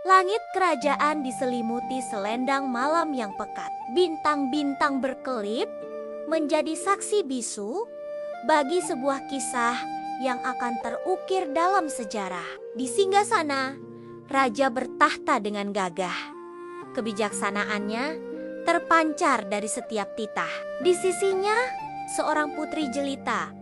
Langit kerajaan diselimuti selendang malam yang pekat. Bintang-bintang berkelip menjadi saksi bisu bagi sebuah kisah yang akan terukir dalam sejarah. Di singgasana, raja bertahta dengan gagah. Kebijaksanaannya terpancar dari setiap titah. Di sisinya, seorang putri jelita,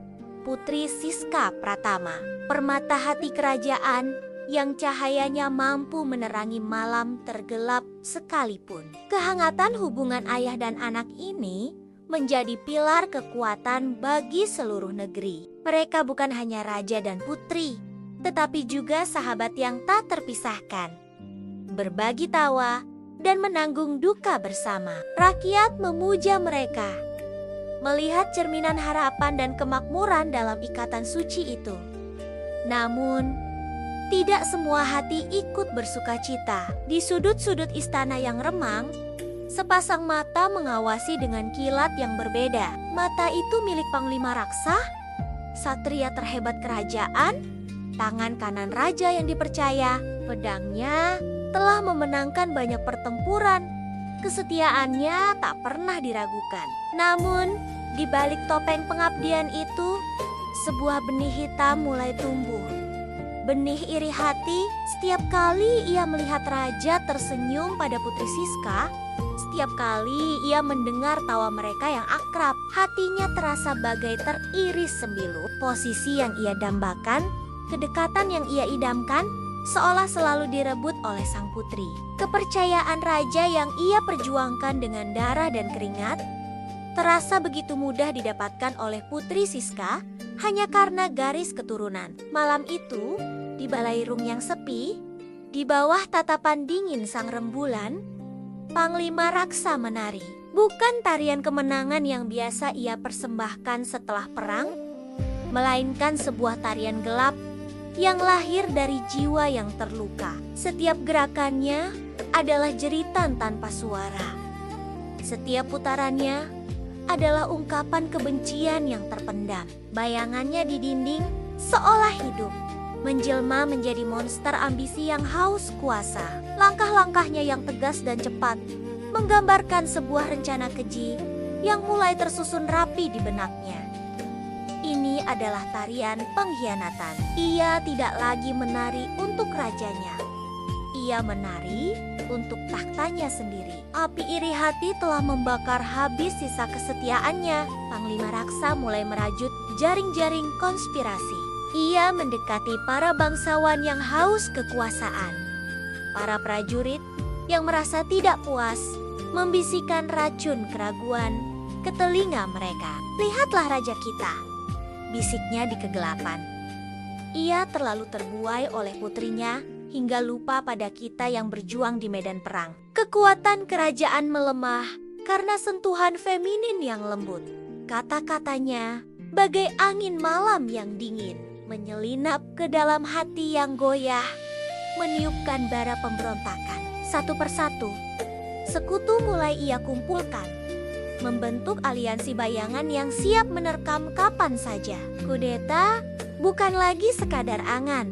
Putri Siska Pratama, permata hati kerajaan yang cahayanya mampu menerangi malam tergelap sekalipun. Kehangatan hubungan ayah dan anak ini menjadi pilar kekuatan bagi seluruh negeri. Mereka bukan hanya raja dan putri, tetapi juga sahabat yang tak terpisahkan. Berbagi tawa dan menanggung duka bersama. Rakyat memuja mereka, melihat cerminan harapan dan kemakmuran dalam ikatan suci itu. Namun, tidak semua hati ikut bersukacita. Di sudut-sudut istana yang remang, sepasang mata mengawasi dengan kilat yang berbeda. Mata itu milik Panglima Raksa, satria terhebat kerajaan, tangan kanan raja yang dipercaya. Pedangnya telah memenangkan banyak pertempuran. Kesetiaannya tak pernah diragukan. Namun, di balik topeng pengabdian itu, sebuah benih hitam mulai tumbuh. Benih iri hati setiap kali ia melihat raja tersenyum pada Putri Siska. Setiap kali ia mendengar tawa mereka yang akrab, hatinya terasa bagai teriris sembilu. Posisi yang ia dambakan, kedekatan yang ia idamkan, seolah selalu direbut oleh sang putri. Kepercayaan raja yang ia perjuangkan dengan darah dan keringat, terasa begitu mudah didapatkan oleh Putri Siska hanya karena garis keturunan. Malam itu, di balairung yang sepi, di bawah tatapan dingin sang rembulan, Panglima Raksa menari. Bukan tarian kemenangan yang biasa ia persembahkan setelah perang, melainkan sebuah tarian gelap yang lahir dari jiwa yang terluka. Setiap gerakannya adalah jeritan tanpa suara. Setiap putarannya adalah ungkapan kebencian yang terpendam. Bayangannya di dinding seolah hidup, menjelma menjadi monster ambisi yang haus kuasa. Langkah-langkahnya yang tegas dan cepat menggambarkan sebuah rencana keji yang mulai tersusun rapi di benaknya. Ini adalah tarian pengkhianatan. Ia tidak lagi menari untuk rajanya. Ia menari untuk tahtanya sendiri. Api iri hati telah membakar habis sisa kesetiaannya. Panglima Raksa mulai merajut jaring-jaring konspirasi. Ia mendekati para bangsawan yang haus kekuasaan. Para prajurit yang merasa tidak puas membisikkan racun keraguan ke telinga mereka. "Lihatlah raja kita," bisiknya di kegelapan. Ia terlalu terbuai oleh putrinya hingga lupa pada kita yang berjuang di medan perang. Kekuatan kerajaan melemah karena sentuhan feminin yang lembut. Kata-katanya bagai angin malam yang dingin, menyelinap ke dalam hati yang goyah, meniupkan bara pemberontakan. Satu persatu, sekutu mulai ia kumpulkan, membentuk aliansi bayangan yang siap menerkam kapan saja. Kudeta bukan lagi sekadar angan,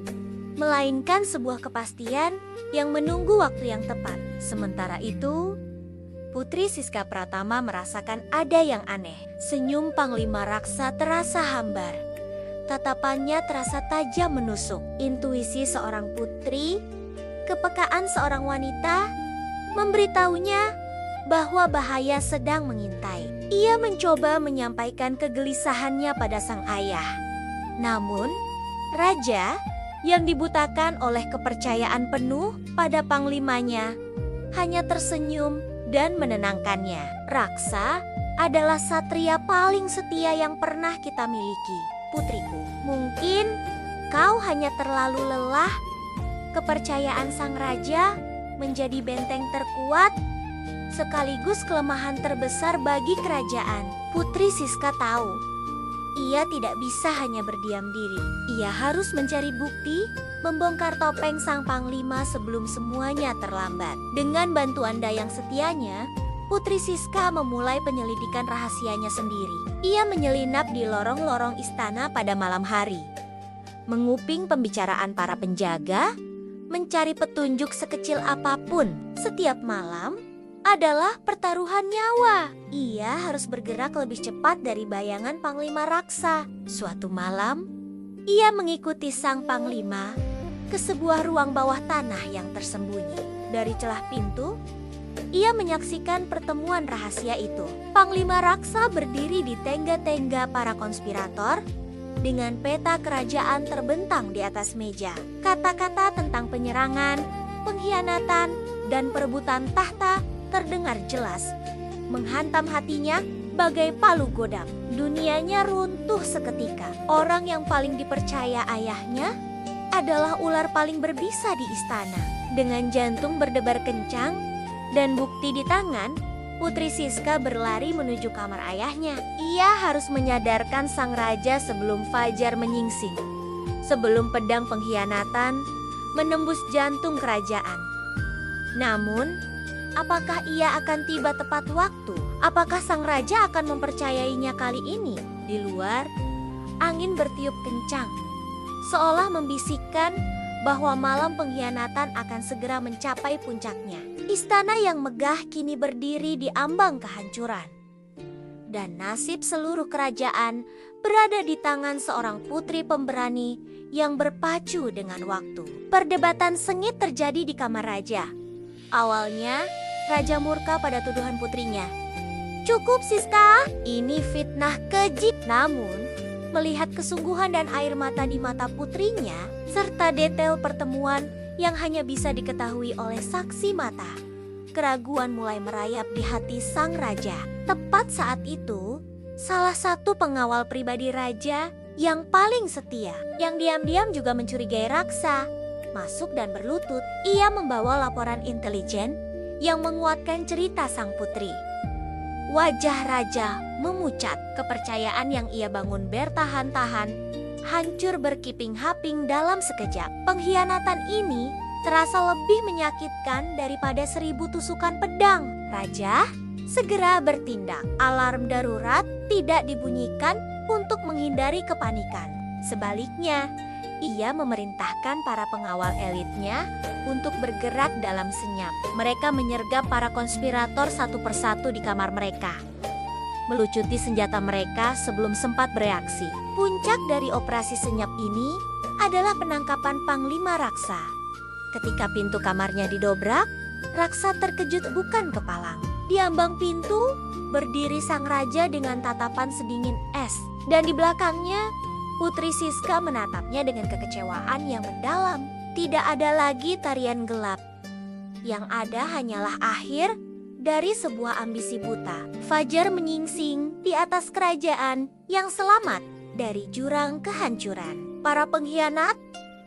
melainkan sebuah kepastian yang menunggu waktu yang tepat. Sementara itu, Putri Siska Pratama merasakan ada yang aneh. Senyum Panglima Raksa terasa hambar. Tatapannya terasa tajam menusuk. Intuisi seorang putri, kepekaan seorang wanita, memberitahunya bahwa bahaya sedang mengintai. Ia mencoba menyampaikan kegelisahannya pada sang ayah. Namun, raja yang dibutakan oleh kepercayaan penuh pada panglimanya hanya tersenyum dan menenangkannya. "Raksa adalah satria paling setia yang pernah kita miliki, putriku. Mungkin kau hanya terlalu lelah." Kepercayaan sang raja menjadi benteng terkuat sekaligus kelemahan terbesar bagi kerajaan. Putri Siska tahu, ia tidak bisa hanya berdiam diri. Ia harus mencari bukti, membongkar topeng sang panglima sebelum semuanya terlambat. Dengan bantuan dayang setianya, Putri Siska memulai penyelidikan rahasianya sendiri. Ia menyelinap di lorong-lorong istana pada malam hari, menguping pembicaraan para penjaga, mencari petunjuk sekecil apapun setiap malam adalah pertaruhan nyawa. Ia harus bergerak lebih cepat dari bayangan Panglima Raksa. Suatu malam, ia mengikuti sang Panglima ke sebuah ruang bawah tanah yang tersembunyi. Dari celah pintu, ia menyaksikan pertemuan rahasia itu. Panglima Raksa berdiri di tengga-tengga para konspirator dengan peta kerajaan terbentang di atas meja. Kata-kata tentang penyerangan, pengkhianatan, dan perebutan tahta terdengar jelas, menghantam hatinya bagai palu godam. Dunianya runtuh seketika. Orang yang paling dipercaya ayahnya adalah ular paling berbisa di istana. Dengan jantung berdebar kencang dan bukti di tangan, Putri Siska berlari menuju kamar ayahnya. Ia harus menyadarkan sang raja sebelum fajar menyingsing, sebelum pedang pengkhianatan menembus jantung kerajaan. Namun, apakah ia akan tiba tepat waktu? Apakah sang raja akan mempercayainya kali ini? Di luar, angin bertiup kencang, seolah membisikkan bahwa malam pengkhianatan akan segera mencapai puncaknya. Istana yang megah kini berdiri di ambang kehancuran. Dan nasib seluruh kerajaan berada di tangan seorang putri pemberani yang berpacu dengan waktu. Perdebatan sengit terjadi di kamar raja. Awalnya, raja murka pada tuduhan putrinya. "Cukup, Siska, ini fitnah keji." Namun, melihat kesungguhan dan air mata di mata putrinya, serta detail pertemuan yang hanya bisa diketahui oleh saksi mata, keraguan mulai merayap di hati sang raja. Tepat saat itu, salah satu pengawal pribadi raja yang paling setia, yang diam-diam juga mencurigai Raksa, masuk dan berlutut. Ia membawa laporan intelijen yang menguatkan cerita sang putri. Wajah raja memucat. Kepercayaan yang ia bangun bertahan-tahan hancur berkiping-haping dalam sekejap. Pengkhianatan ini terasa lebih menyakitkan daripada 1000 tusukan pedang. Raja segera bertindak. Alarm darurat tidak dibunyikan untuk menghindari kepanikan. Sebaliknya, ia memerintahkan para pengawal elitnya untuk bergerak dalam senyap. Mereka menyergap para konspirator satu persatu di kamar mereka, melucuti senjata mereka sebelum sempat bereaksi. Puncak dari operasi senyap ini adalah penangkapan Panglima Raksa. Ketika pintu kamarnya didobrak, Raksa terkejut bukan kepalang. Di ambang pintu berdiri sang raja dengan tatapan sedingin es, dan di belakangnya Putri Siska menatapnya dengan kekecewaan yang mendalam. Tidak ada lagi tarian gelap. Yang ada hanyalah akhir dari sebuah ambisi buta. Fajar menyingsing di atas kerajaan yang selamat dari jurang kehancuran. Para pengkhianat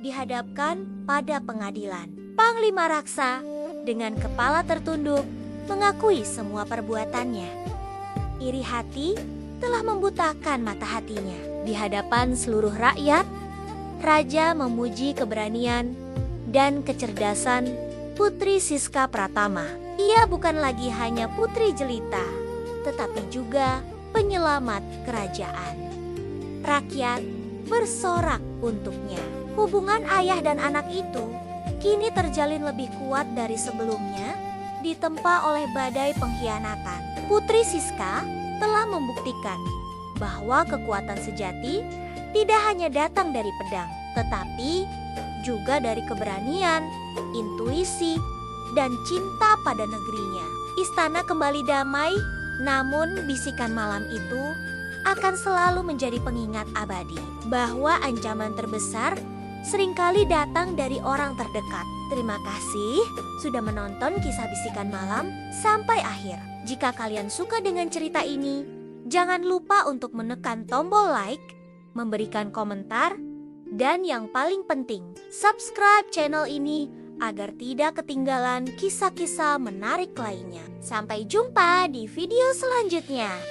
dihadapkan pada pengadilan. Panglima Raksa dengan kepala tertunduk mengakui semua perbuatannya. Iri hati telah membutakan mata hatinya. Di hadapan seluruh rakyat, raja memuji keberanian dan kecerdasan Putri Siska Pratama. Ia bukan lagi hanya putri jelita, tetapi juga penyelamat kerajaan. Rakyat bersorak untuknya. Hubungan ayah dan anak itu kini terjalin lebih kuat dari sebelumnya, ditempa oleh badai pengkhianatan. Putri Siska telah membuktikan bahwa kekuatan sejati tidak hanya datang dari pedang, tetapi juga dari keberanian, intuisi, dan cinta pada negerinya. Istana kembali damai, namun bisikan malam itu akan selalu menjadi pengingat abadi bahwa ancaman terbesar seringkali datang dari orang terdekat. Terima kasih sudah menonton kisah Bisikan Malam sampai akhir. Jika kalian suka dengan cerita ini, jangan lupa untuk menekan tombol like, memberikan komentar, dan yang paling penting, subscribe channel ini agar tidak ketinggalan kisah-kisah menarik lainnya. Sampai jumpa di video selanjutnya.